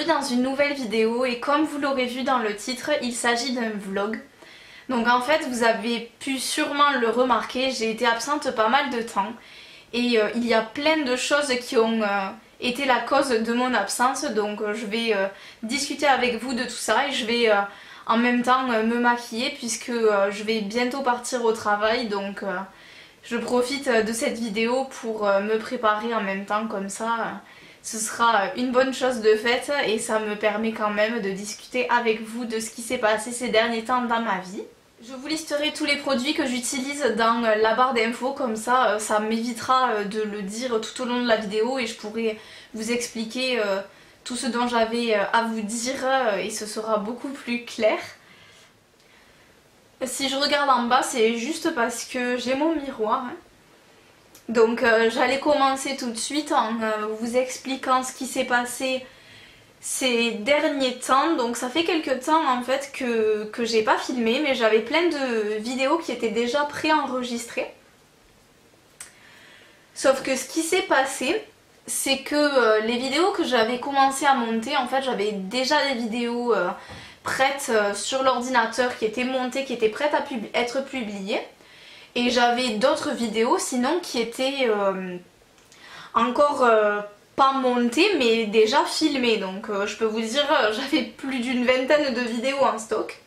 bienvenue dans une nouvelle vidéo et comme vous l'aurez vu dans le titre, il s'agit d'un vlog. Donc en fait vous avez pu sûrement le remarquer, j'ai été absente pas mal de temps et il y a plein de choses qui ont été la cause de mon absence, donc je vais discuter avec vous de tout ça et je vais en même temps me maquiller puisque je vais bientôt partir au travail, donc je profite de cette vidéo pour me préparer en même temps, comme ça ce sera une bonne chose de faite et ça me permet quand même de discuter avec vous de ce qui s'est passé ces derniers temps dans ma vie. Je vous listerai tous les produits que j'utilise dans la barre d'infos, comme ça ça m'évitera de le dire tout au long de la vidéo et je pourrai vous expliquer tout ce dont j'avais à vous dire et ce sera beaucoup plus clair. Si je regarde en bas, c'est juste parce que j'ai mon miroir. Donc j'allais commencer tout de suite en vous expliquant ce qui s'est passé ces derniers temps. Donc ça fait quelques temps en fait que j'ai pas filmé, mais j'avais plein de vidéos qui étaient déjà préenregistrées. Sauf que ce qui s'est passé, c'est que les vidéos que j'avais commencé à monter, en fait j'avais déjà des vidéos prêtes sur l'ordinateur qui étaient montées, qui étaient prêtes à être publiées. Et j'avais d'autres vidéos sinon qui étaient encore pas montées mais déjà filmées. Donc je peux vous dire, j'avais plus d'une vingtaine de vidéos en stock.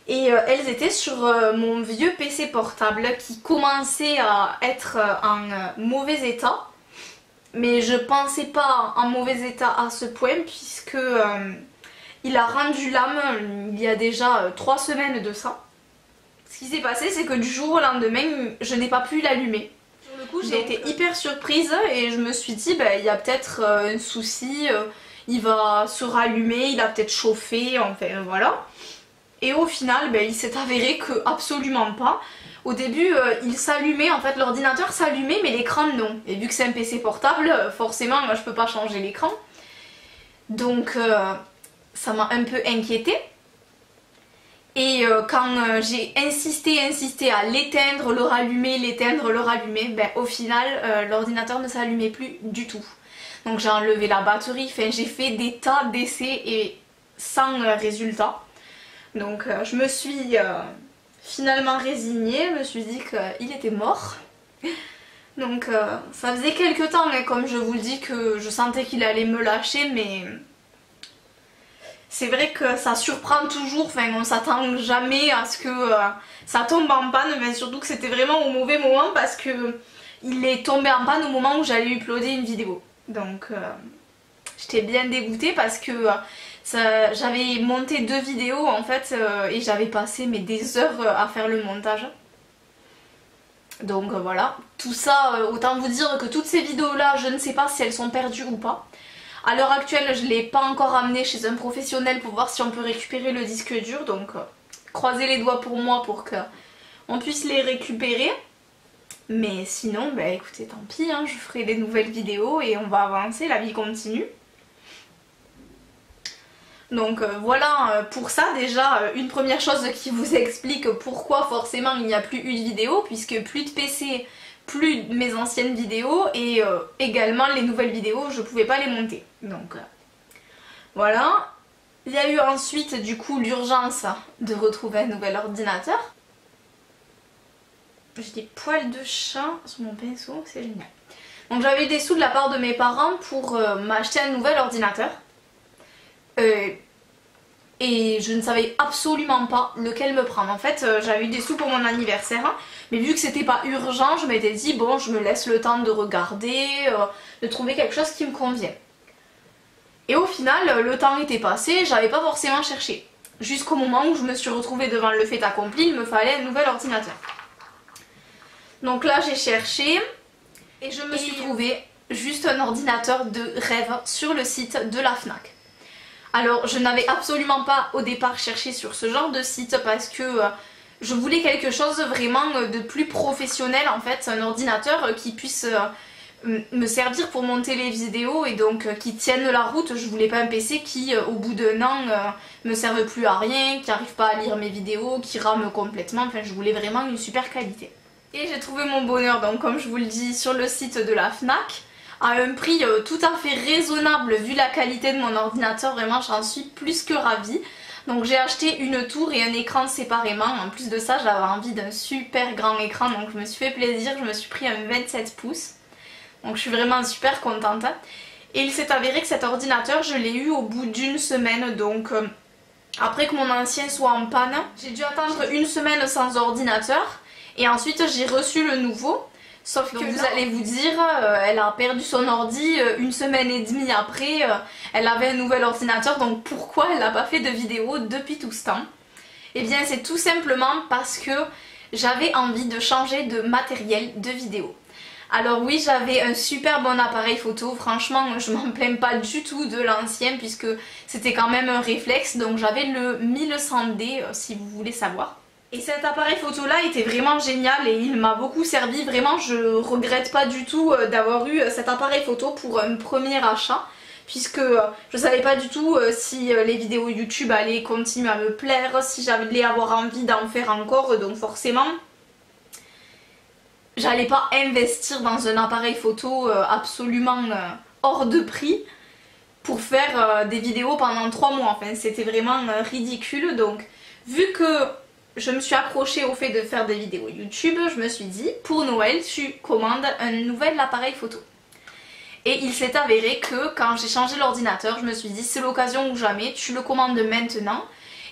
Et elles étaient sur mon vieux PC portable qui commençait à être en mauvais état. Mais je pensais pas en mauvais état à ce point puisque il a rendu l'âme il y a déjà 3 semaines de ça. Ce qui s'est passé, c'est que du jour au lendemain, je n'ai pas pu l'allumer. Sur le coup, j'ai été hyper surprise et je me suis dit, bah, il y a peut-être un souci, il va se rallumer, il a peut-être chauffé, enfin voilà. Et au final, bah, il s'est avéré que absolument pas. Au début, il s'allumait, en fait, l'ordinateur s'allumait, mais l'écran non. Et vu que c'est un PC portable, forcément, moi je peux pas changer l'écran. Donc, ça m'a un peu inquiétée. Et quand j'ai insisté à l'éteindre, le rallumer, ben, au final l'ordinateur ne s'allumait plus du tout. Donc j'ai enlevé la batterie, enfin j'ai fait des tas d'essais et sans résultat. Donc je me suis finalement résignée, je me suis dit qu'il était mort. Donc ça faisait quelques temps, hein, comme je vous le dis, que je sentais qu'il allait me lâcher, mais c'est vrai que ça surprend toujours, enfin on s'attend jamais à ce que ça tombe en panne, mais surtout que c'était vraiment au mauvais moment parce que il est tombé en panne au moment où j'allais uploader une vidéo. Donc j'étais bien dégoûtée parce que j'avais monté 2 vidéos en fait et j'avais passé des heures à faire le montage. Donc voilà, tout ça, autant vous dire que toutes ces vidéos là, je ne sais pas si elles sont perdues ou pas. À l'heure actuelle, je ne l'ai pas encore amené chez un professionnel pour voir si on peut récupérer le disque dur. Donc croisez les doigts pour moi pour qu'on puisse les récupérer. Mais sinon, bah écoutez, tant pis, hein, je ferai des nouvelles vidéos et on va avancer, la vie continue. Donc voilà pour ça déjà, une première chose qui vous explique pourquoi forcément il n'y a plus eu de vidéo, puisque plus de PC, plus de mes anciennes vidéos et également les nouvelles vidéos je pouvais pas les monter. Donc voilà. Il y a eu ensuite du coup l'urgence de retrouver un nouvel ordinateur. J'ai des poils de chat sur mon pinceau, c'est génial. Donc j'avais eu des sous de la part de mes parents pour m'acheter un nouvel ordinateur. Et je ne savais absolument pas lequel me prendre. En fait j'avais eu des sous pour mon anniversaire, hein, mais vu que c'était pas urgent, je m'étais dit bon, je me laisse le temps de regarder, de trouver quelque chose qui me convient. Et au final le temps était passé, j'avais pas forcément cherché. Jusqu'au moment où je me suis retrouvée devant le fait accompli, il me fallait un nouvel ordinateur. Donc là j'ai cherché et je me suis trouvé juste un ordinateur de rêve sur le site de la Fnac. Alors je n'avais absolument pas au départ cherché sur ce genre de site parce que je voulais quelque chose vraiment de plus professionnel en fait, un ordinateur qui puisse me servir pour monter les vidéos et donc qui tienne la route. Je voulais pas un PC qui au bout d'un an me serve plus à rien, qui n'arrive pas à lire mes vidéos, qui rame complètement, enfin je voulais vraiment une super qualité. Et j'ai trouvé mon bonheur donc comme je vous le dis sur le site de la Fnac à un prix tout à fait raisonnable vu la qualité de mon ordinateur. Vraiment, j'en suis plus que ravie. Donc j'ai acheté une tour et un écran séparément. En plus de ça, j'avais envie d'un super grand écran, donc je me suis fait plaisir, je me suis pris un 27 pouces. Donc je suis vraiment super contente. Et il s'est avéré que cet ordinateur, je l'ai eu au bout d'une semaine. Donc après que mon ancien soit en panne, j'ai dû attendre une semaine sans ordinateur. Et ensuite j'ai reçu le nouveau. Sauf que vous allez vous dire, elle a perdu son ordi une semaine et demie après, elle avait un nouvel ordinateur, donc pourquoi elle n'a pas fait de vidéo depuis tout ce temps? Eh bien c'est tout simplement parce que j'avais envie de changer de matériel de vidéo. Alors oui, j'avais un super bon appareil photo, franchement je m'en plains pas du tout de l'ancien puisque c'était quand même un réflexe, donc j'avais le 1100D si vous voulez savoir. Et cet appareil photo là était vraiment génial et il m'a beaucoup servi, vraiment je regrette pas du tout d'avoir eu cet appareil photo pour un premier achat, puisque je savais pas du tout si les vidéos YouTube allaient continuer à me plaire, si j'allais avoir envie d'en faire encore, donc forcément j'allais pas investir dans un appareil photo absolument hors de prix pour faire des vidéos pendant 3 mois, enfin c'était vraiment ridicule. Donc vu que je me suis accrochée au fait de faire des vidéos YouTube, je me suis dit pour Noël tu commandes un nouvel appareil photo. Et il s'est avéré que quand j'ai changé l'ordinateur, je me suis dit c'est l'occasion ou jamais, tu le commandes maintenant.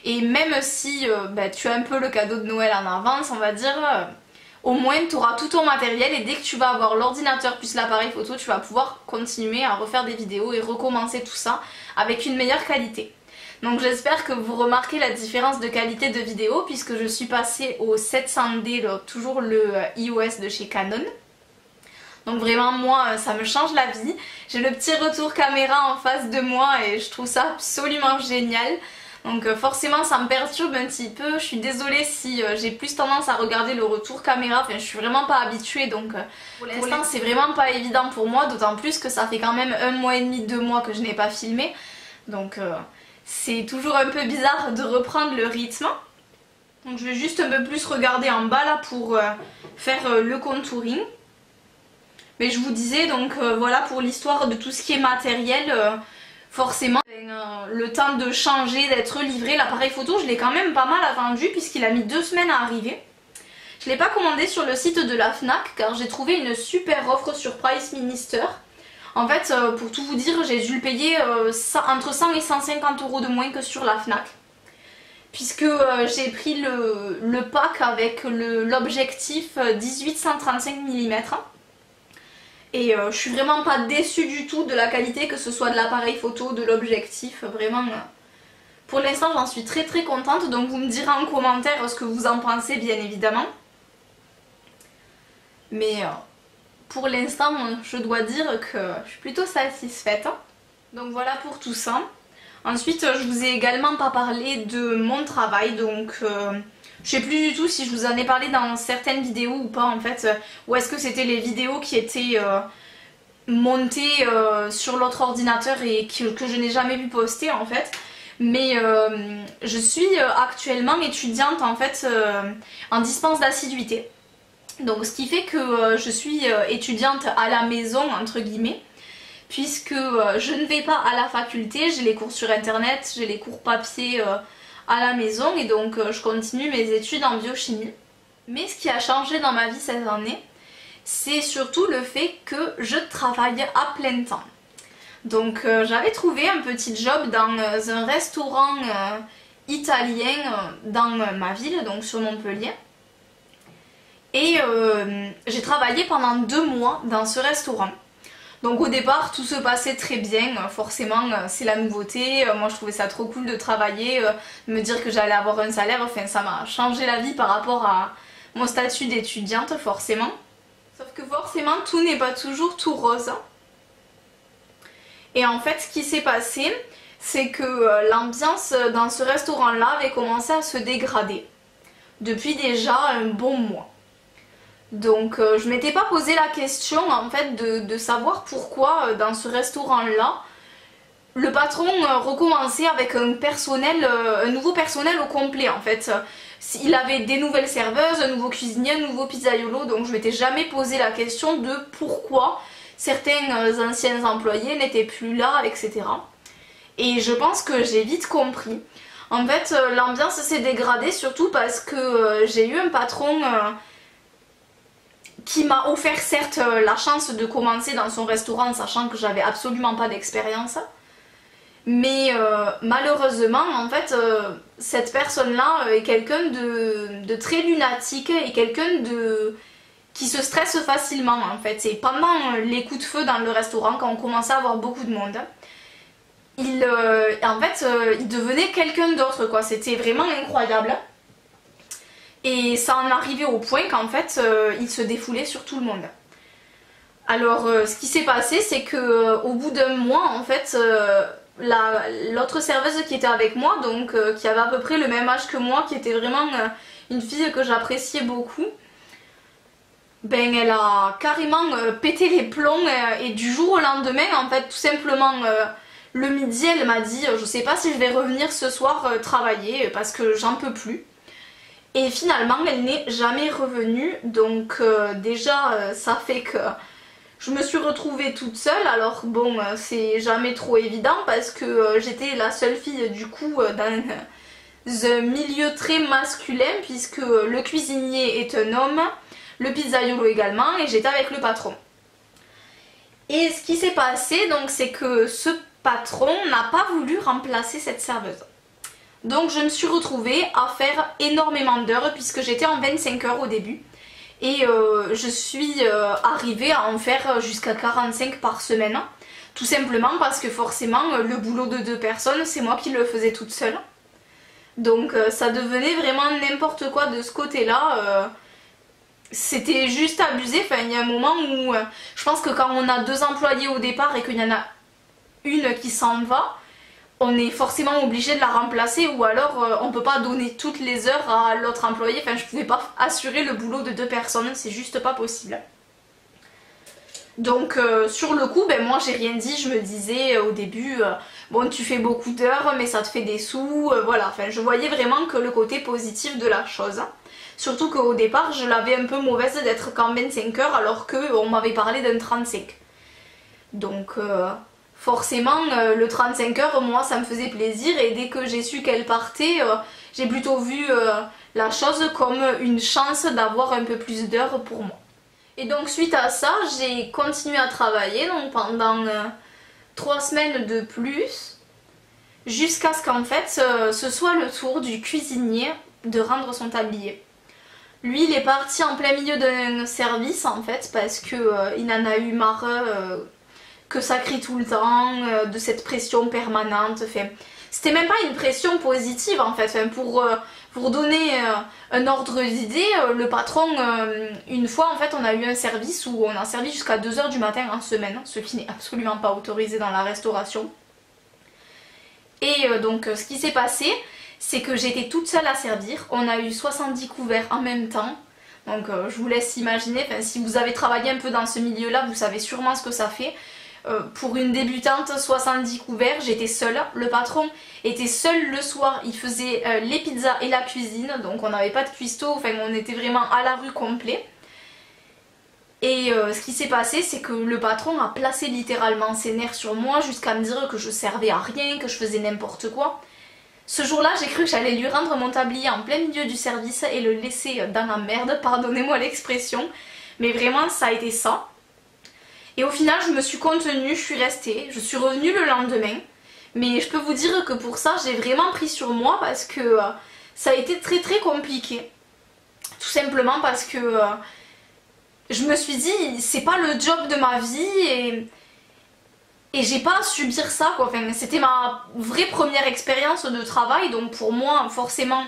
Et même si tu as un peu le cadeau de Noël en avance, on va dire, au moins tu auras tout ton matériel et dès que tu vas avoir l'ordinateur plus l'appareil photo, tu vas pouvoir continuer à refaire des vidéos et recommencer tout ça avec une meilleure qualité. Donc j'espère que vous remarquez la différence de qualité de vidéo puisque je suis passée au 700D, toujours le iOS de chez Canon. Donc vraiment moi ça me change la vie. J'ai le petit retour caméra en face de moi et je trouve ça absolument génial. Donc forcément ça me perturbe un petit peu. Je suis désolée si j'ai plus tendance à regarder le retour caméra. Enfin je suis vraiment pas habituée donc pour l'instant c'est vraiment pas évident pour moi. D'autant plus que ça fait quand même 1 mois et demi, 2 mois que je n'ai pas filmé. Donc c'est toujours un peu bizarre de reprendre le rythme. Donc je vais juste un peu plus regarder en bas là pour faire le contouring. Mais je vous disais donc voilà pour l'histoire de tout ce qui est matériel, forcément le temps de changer, d'être livré, l'appareil photo je l'ai quand même pas mal attendu puisqu'il a mis 2 semaines à arriver. Je ne l'ai pas commandé sur le site de la Fnac car j'ai trouvé une super offre sur Price Minister. En fait, pour tout vous dire, j'ai dû le payer entre 100 et 150 € de moins que sur la Fnac. Puisque j'ai pris le pack avec l'objectif 18-135 mm. Et je suis vraiment pas déçue du tout de la qualité, que ce soit de l'appareil photo, de l'objectif. Vraiment, pour l'instant j'en suis très très contente. Donc vous me direz en commentaire ce que vous en pensez bien évidemment. Mais pour l'instant, je dois dire que je suis plutôt satisfaite. Donc voilà pour tout ça. Ensuite, je vous ai également pas parlé de mon travail. Donc je sais plus du tout si je vous en ai parlé dans certaines vidéos ou pas en fait. Ou est-ce que c'était les vidéos qui étaient montées sur l'autre ordinateur et que je n'ai jamais pu poster en fait. Mais je suis actuellement étudiante en fait en dispense d'assiduité. Donc ce qui fait que je suis étudiante à la maison entre guillemets, puisque je ne vais pas à la faculté, j'ai les cours sur internet, j'ai les cours papier à la maison et donc je continue mes études en biochimie. Mais ce qui a changé dans ma vie cette année, c'est surtout le fait que je travaille à plein temps. Donc j'avais trouvé un petit job dans un restaurant italien dans ma ville, donc sur Montpellier. Et j'ai travaillé pendant 2 mois dans ce restaurant. Donc au départ tout se passait très bien, forcément c'est la nouveauté, moi je trouvais ça trop cool de travailler, de me dire que j'allais avoir un salaire, enfin ça m'a changé la vie par rapport à mon statut d'étudiante forcément. Sauf que forcément tout n'est pas toujours tout rose. Et en fait ce qui s'est passé, c'est que l'ambiance dans ce restaurant là avait commencé à se dégrader depuis déjà un bon mois. Donc je m'étais pas posé la question en fait de savoir pourquoi dans ce restaurant là le patron recommençait avec un nouveau personnel au complet en fait. Il avait des nouvelles serveuses, un nouveau cuisinier, un nouveau pizzaiolo, donc je m'étais jamais posé la question de pourquoi certains anciens employés n'étaient plus là, etc. Et je pense que j'ai vite compris. En fait, l'ambiance s'est dégradée surtout parce que j'ai eu un patron qui m'a offert certes la chance de commencer dans son restaurant, sachant que j'avais absolument pas d'expérience. Mais malheureusement, en fait, cette personne-là est quelqu'un de très lunatique et quelqu'un qui se stresse facilement, en fait. C'est pendant les coups de feu dans le restaurant, quand on commençait à avoir beaucoup de monde, il devenait quelqu'un d'autre, quoi. C'était vraiment incroyable. Et ça en arrivait au point qu'en fait, il se défoulait sur tout le monde. Alors, ce qui s'est passé, c'est que au bout d'un mois, en fait, l'autre serveuse qui était avec moi, donc qui avait à peu près le même âge que moi, qui était vraiment une fille que j'appréciais beaucoup, ben elle a carrément pété les plombs et du jour au lendemain, en fait, tout simplement, le midi, elle m'a dit je sais pas si je vais revenir ce soir travailler parce que j'en peux plus. Et finalement, elle n'est jamais revenue, donc déjà ça fait que je me suis retrouvée toute seule. Alors bon, c'est jamais trop évident parce que j'étais la seule fille du coup dans un milieu très masculin, puisque le cuisinier est un homme, le pizzaiolo également, et j'étais avec le patron. Et ce qui s'est passé, donc, c'est que ce patron n'a pas voulu remplacer cette serveuse. Donc je me suis retrouvée à faire énormément d'heures, puisque j'étais en 25 heures au début. Et je suis arrivée à en faire jusqu'à 45 par semaine. Tout simplement parce que forcément, le boulot de 2 personnes, c'est moi qui le faisais toute seule. Donc ça devenait vraiment n'importe quoi de ce côté-là. C'était juste abusé. Enfin, il y a un moment où je pense que quand on a 2 employés au départ et qu'il y en a une qui s'en va, on est forcément obligé de la remplacer, ou alors on peut pas donner toutes les heures à l'autre employé. Enfin, je pouvais pas assurer le boulot de 2 personnes, c'est juste pas possible. Donc sur le coup, ben moi j'ai rien dit, je me disais au début, bon tu fais beaucoup d'heures mais ça te fait des sous, voilà. Enfin, je voyais vraiment que le côté positif de la chose. Surtout qu'au départ je l'avais un peu mauvaise d'être qu'en 25 heures alors qu'on m'avait parlé d'un 35. Donc forcément le 35 heures, moi ça me faisait plaisir, et dès que j'ai su qu'elle partait, j'ai plutôt vu la chose comme une chance d'avoir un peu plus d'heures pour moi. Et donc suite à ça, j'ai continué à travailler donc pendant 3 semaines de plus, jusqu'à ce qu'en fait ce soit le tour du cuisinier de rendre son tablier. Lui, il est parti en plein milieu d'un service en fait, parce que il en a eu marre que ça crie tout le temps, de cette pression permanente. Enfin, c'était même pas une pression positive en fait. Enfin, pour vous donner un ordre d'idée, le patron, une fois en fait on a eu un service où on a servi jusqu'à 2 h du matin en semaine, ce qui n'est absolument pas autorisé dans la restauration. Et donc ce qui s'est passé, c'est que j'étais toute seule à servir. On a eu 70 couverts en même temps. Donc je vous laisse imaginer, enfin, si vous avez travaillé un peu dans ce milieu là, vous savez sûrement ce que ça fait. Pour une débutante, 70 couverts, j'étais seule. Le patron était seul le soir, il faisait les pizzas et la cuisine, donc on n'avait pas de cuistot, enfin on était vraiment à la rue complet. Et ce qui s'est passé, c'est que le patron a placé littéralement ses nerfs sur moi jusqu'à me dire que je servais à rien, que je faisais n'importe quoi. Ce jour-là, j'ai cru que j'allais lui rendre mon tablier en plein milieu du service et le laisser dans la merde, pardonnez-moi l'expression, mais vraiment ça a été ça. Et au final, je me suis contenue, je suis restée, je suis revenue le lendemain. Mais je peux vous dire que pour ça, j'ai vraiment pris sur moi parce que ça a été très très compliqué. Tout simplement parce que je me suis dit, c'est pas le job de ma vie et j'ai pas à subir ça quoi. Enfin, c'était ma vraie première expérience de travail, donc pour moi, forcément,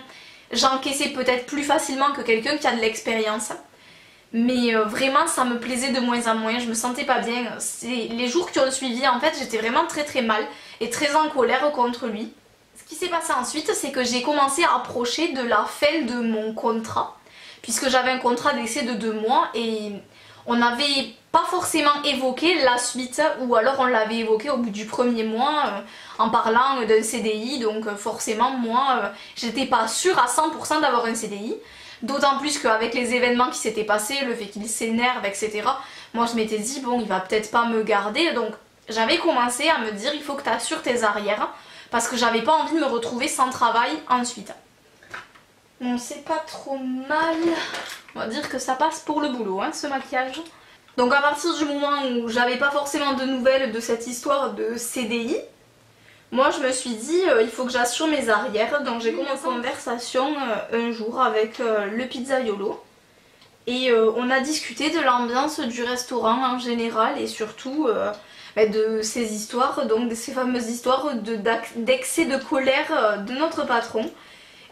j'encaissais peut-être plus facilement que quelqu'un qui a de l'expérience. Mais vraiment ça me plaisait de moins en moins, je me sentais pas bien. Les jours qui ont suivi en fait j'étais vraiment très très mal et très en colère contre lui. Ce qui s'est passé ensuite, c'est que j'ai commencé à approcher de la fin de mon contrat, puisque j'avais un contrat d'essai de 2 mois et on n'avait pas forcément évoqué la suite, ou alors on l'avait évoqué au bout du 1er mois en parlant d'un CDI. Donc forcément moi j'étais pas sûre à 100% d'avoir un CDI. D'autant plus qu'avec les événements qui s'étaient passés, le fait qu'il s'énerve, etc. Moi je m'étais dit bon il va peut-être pas me garder, donc j'avais commencé à me dire il faut que tu assures tes arrières parce que j'avais pas envie de me retrouver sans travail ensuite. Bon c'est pas trop mal, on va dire que ça passe pour le boulot hein, ce maquillage. Donc à partir du moment où j'avais pas forcément de nouvelles de cette histoire de CDI, moi je me suis dit il faut que j'assure mes arrières, donc j'ai commencé une conversation un jour avec le pizzaiolo et on a discuté de l'ambiance du restaurant en général et surtout de ces histoires, donc de ces fameuses histoires d'excès de colère de notre patron.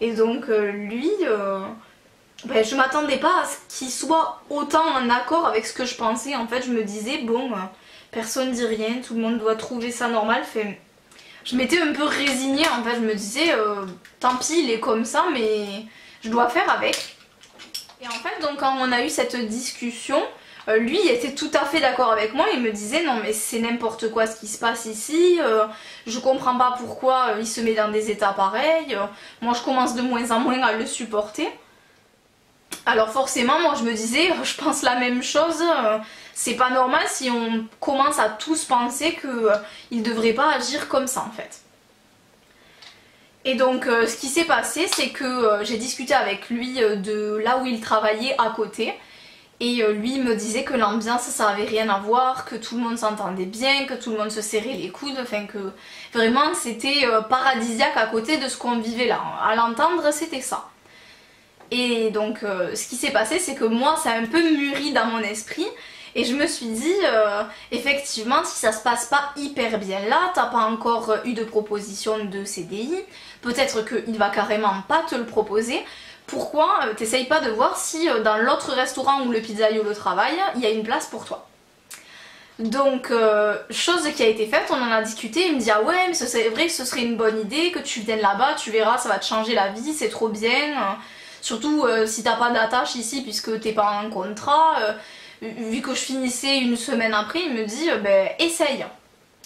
Et donc lui, je m'attendais pas à ce qu'il soit autant en accord avec ce que je pensais. En fait je me disais bon, personne dit rien, tout le monde doit trouver ça normal. Je m'étais un peu résignée en fait, je me disais tant pis il est comme ça mais je dois faire avec. Et en fait donc quand on a eu cette discussion, lui il était tout à fait d'accord avec moi, il me disait non mais c'est n'importe quoi ce qui se passe ici, je comprends pas pourquoi il se met dans des états pareils, moi je commence de moins en moins à le supporter. Alors forcément moi je me disais je pense la même chose, c'est pas normal si on commence à tous penser qu'il devrait pas agir comme ça en fait. Et donc ce qui s'est passé c'est que j'ai discuté avec lui de là où il travaillait à côté. Et lui me disait que l'ambiance ça avait rien à voir, que tout le monde s'entendait bien, que tout le monde se serrait les coudes, enfin que vraiment c'était paradisiaque à côté de ce qu'on vivait là. À l'entendre c'était ça. Et donc ce qui s'est passé c'est que moi ça a un peu mûri dans mon esprit et je me suis dit effectivement si ça se passe pas hyper bien là, t'as pas encore eu de proposition de CDI, peut-être qu'il va carrément pas te le proposer. Pourquoi t'essayes pas de voir si dans l'autre restaurant où le pizzaiolo travaille, il y a une place pour toi. Donc chose qui a été faite, on en a discuté, il me dit ah ouais mais c'est vrai que ce serait une bonne idée que tu viennes là-bas, tu verras ça va te changer la vie, c'est trop bien. Surtout si t'as pas d'attache ici puisque t'es pas en contrat. Vu que je finissais une semaine après, il me dit essaye.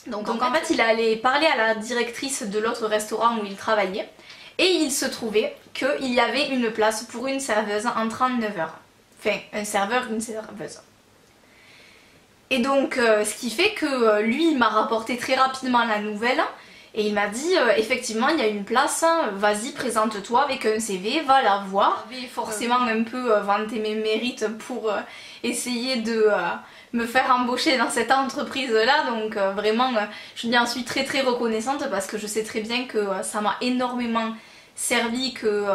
Donc en fait il allait parler à la directrice de l'autre restaurant où il travaillait. Et il se trouvait qu'il y avait une place pour une serveuse en 39 heures. Enfin, un serveur, une serveuse. Et donc, ce qui fait que lui, il m'a rapporté très rapidement la nouvelle. Et il m'a dit, effectivement, il y a une place, vas-y, présente-toi avec un CV, va la voir. Je vais forcément un peu vanter mes mérites pour essayer de me faire embaucher dans cette entreprise-là. Donc vraiment, je lui en suis très très reconnaissante parce que je sais très bien que ça m'a énormément servi, que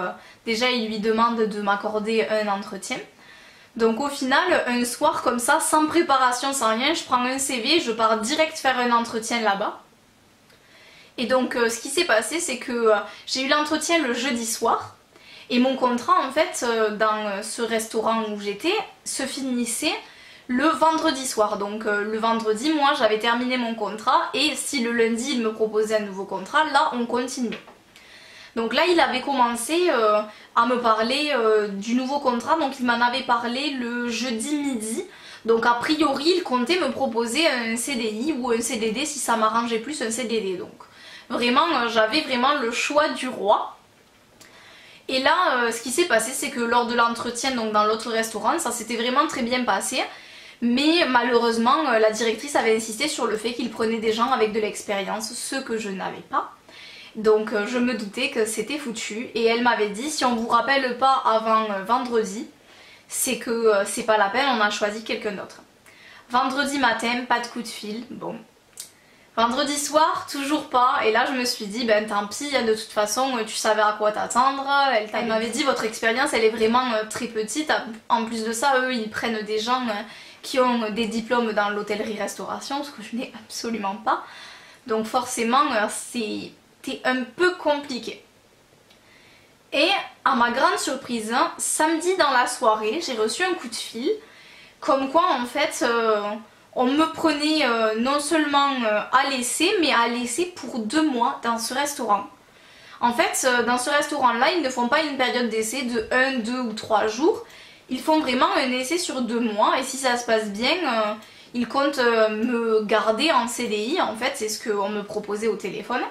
déjà il lui demande de m'accorder un entretien. Donc au final, un soir comme ça, sans préparation, sans rien, je prends un CV, je pars direct faire un entretien là-bas. Et donc ce qui s'est passé c'est que j'ai eu l'entretien le jeudi soir et mon contrat en fait dans ce restaurant où j'étais se finissait le vendredi soir. Donc le vendredi moi j'avais terminé mon contrat et si le lundi il me proposait un nouveau contrat, là on continue. Donc là il avait commencé à me parler du nouveau contrat, donc il m'en avait parlé le jeudi midi. Donc a priori il comptait me proposer un CDI ou un CDD si ça m'arrangeait plus un CDD. Donc vraiment j'avais vraiment le choix du roi. Et là ce qui s'est passé c'est que lors de l'entretien donc dans l'autre restaurant ça s'était vraiment très bien passé. Mais malheureusement la directrice avait insisté sur le fait qu'il prenait des gens avec de l'expérience, ce que je n'avais pas. Donc je me doutais que c'était foutu et elle m'avait dit si on vous rappelle pas avant vendredi c'est que c'est pas la peine, on a choisi quelqu'un d'autre. Vendredi matin, pas de coup de fil, bon. Vendredi soir, toujours pas, et là je me suis dit ben tant pis, de toute façon tu savais à quoi t'attendre. Elle m'avait dit votre expérience elle est vraiment très petite, en plus de ça eux ils prennent des gens qui ont des diplômes dans l'hôtellerie-restauration, ce que je n'ai absolument pas. Donc forcément c'était un peu compliqué. Et à ma grande surprise, samedi dans la soirée, j'ai reçu un coup de fil comme quoi en fait on me prenait non seulement à l'essai mais à l'essai pour 2 mois dans ce restaurant. En fait dans ce restaurant là ils ne font pas une période d'essai de 1, 2 ou 3 jours, ils font vraiment un essai sur 2 mois et si ça se passe bien ils comptent me garder en CDI en fait, c'est ce qu'on me proposait au téléphone.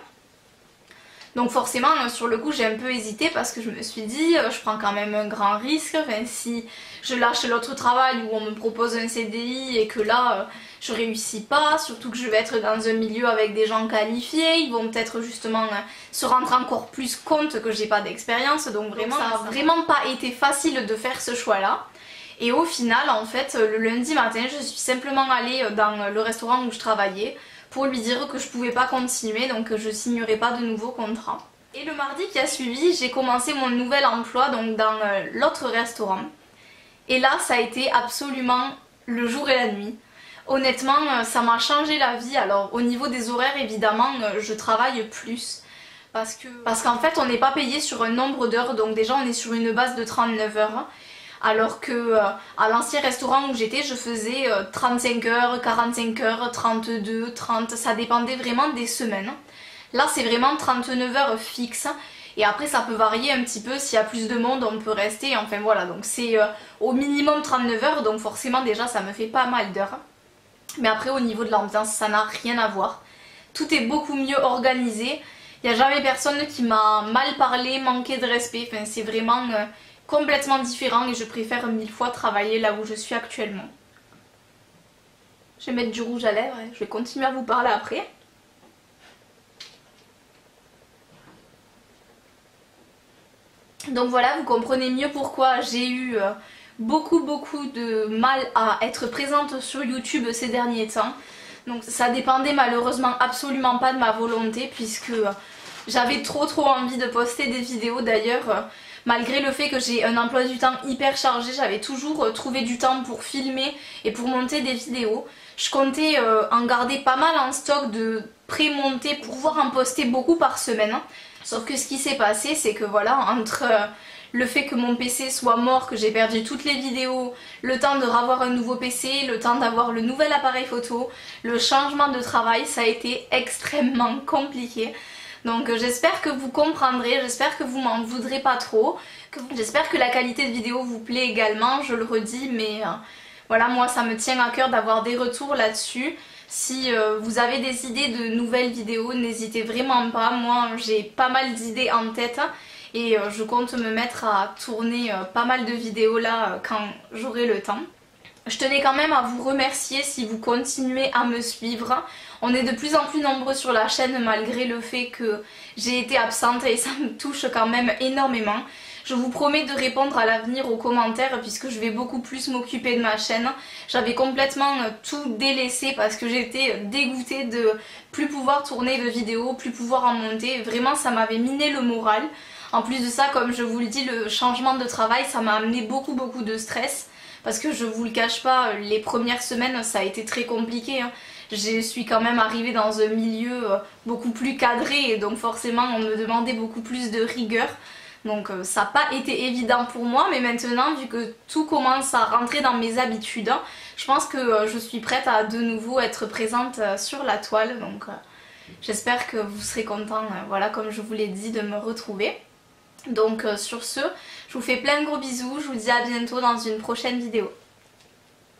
Donc forcément sur le coup j'ai un peu hésité parce que je me suis dit je prends quand même un grand risque, enfin, si je lâche l'autre travail où on me propose un CDI et que là je réussis pas, surtout que je vais être dans un milieu avec des gens qualifiés, ils vont peut-être justement se rendre encore plus compte que j'ai pas d'expérience, donc vraiment ça a vraiment pas été facile de faire ce choix là. Et au final en fait le lundi matin je suis simplement allée dans le restaurant où je travaillais pour lui dire que je pouvais pas continuer, donc que je signerais pas de nouveau contrat. Et le mardi qui a suivi, j'ai commencé mon nouvel emploi donc dans l'autre restaurant. Et là ça a été absolument le jour et la nuit. Honnêtement ça m'a changé la vie. Alors au niveau des horaires évidemment je travaille plus. Parce qu'en fait on n'est pas payé sur un nombre d'heures, donc déjà on est sur une base de 39 heures. Alors que à l'ancien restaurant où j'étais je faisais 35 heures, 45 heures, 32, 30, ça dépendait vraiment des semaines. Là c'est vraiment 39 heures fixes et après ça peut varier un petit peu, s'il y a plus de monde on peut rester, enfin voilà, donc c'est au minimum 39 heures, donc forcément déjà ça me fait pas mal d'heures. Mais après au niveau de l'ambiance ça n'a rien à voir, tout est beaucoup mieux organisé, il n'y a jamais personne qui m'a mal parlé, manqué de respect, enfin c'est vraiment complètement différent et je préfère 1000 fois travailler là où je suis actuellement. Je vais mettre du rouge à lèvres et je vais continuer à vous parler après. Donc voilà, vous comprenez mieux pourquoi j'ai eu beaucoup de mal à être présente sur YouTube ces derniers temps. Donc ça dépendait malheureusement absolument pas de ma volonté puisque j'avais trop envie de poster des vidéos. D'ailleurs malgré le fait que j'ai un emploi du temps hyper chargé, j'avais toujours trouvé du temps pour filmer et pour monter des vidéos. Je comptais en garder pas mal en stock de pré-montés pour pouvoir en poster beaucoup par semaine. Sauf que ce qui s'est passé c'est que voilà, entre le fait que mon PC soit mort, que j'ai perdu toutes les vidéos, le temps de ravoir un nouveau PC, le temps d'avoir le nouvel appareil photo, le changement de travail, ça a été extrêmement compliqué. Donc j'espère que vous comprendrez, j'espère que vous m'en voudrez pas trop, j'espère que la qualité de vidéo vous plaît également, je le redis, mais voilà, moi ça me tient à cœur d'avoir des retours là-dessus. Si vous avez des idées de nouvelles vidéos, n'hésitez vraiment pas, moi j'ai pas mal d'idées en tête et je compte me mettre à tourner pas mal de vidéos là quand j'aurai le temps. Je tenais quand même à vous remercier si vous continuez à me suivre. On est de plus en plus nombreux sur la chaîne malgré le fait que j'ai été absente et ça me touche quand même énormément. Je vous promets de répondre à l'avenir aux commentaires puisque je vais beaucoup plus m'occuper de ma chaîne. J'avais complètement tout délaissé parce que j'étais dégoûtée de plus pouvoir tourner de vidéos, plus pouvoir en monter. Vraiment ça m'avait miné le moral. En plus de ça, comme je vous le dis, le changement de travail ça m'a amené beaucoup de stress. Parce que je vous le cache pas, les premières semaines ça a été très compliqué. Je suis quand même arrivée dans un milieu beaucoup plus cadré et donc forcément on me demandait beaucoup plus de rigueur. Donc ça n'a pas été évident pour moi, mais maintenant vu que tout commence à rentrer dans mes habitudes, je pense que je suis prête à de nouveau être présente sur la toile. Donc j'espère que vous serez contents, voilà, comme je vous l'ai dit, de me retrouver. Donc sur ce, je vous fais plein de gros bisous, je vous dis à bientôt dans une prochaine vidéo.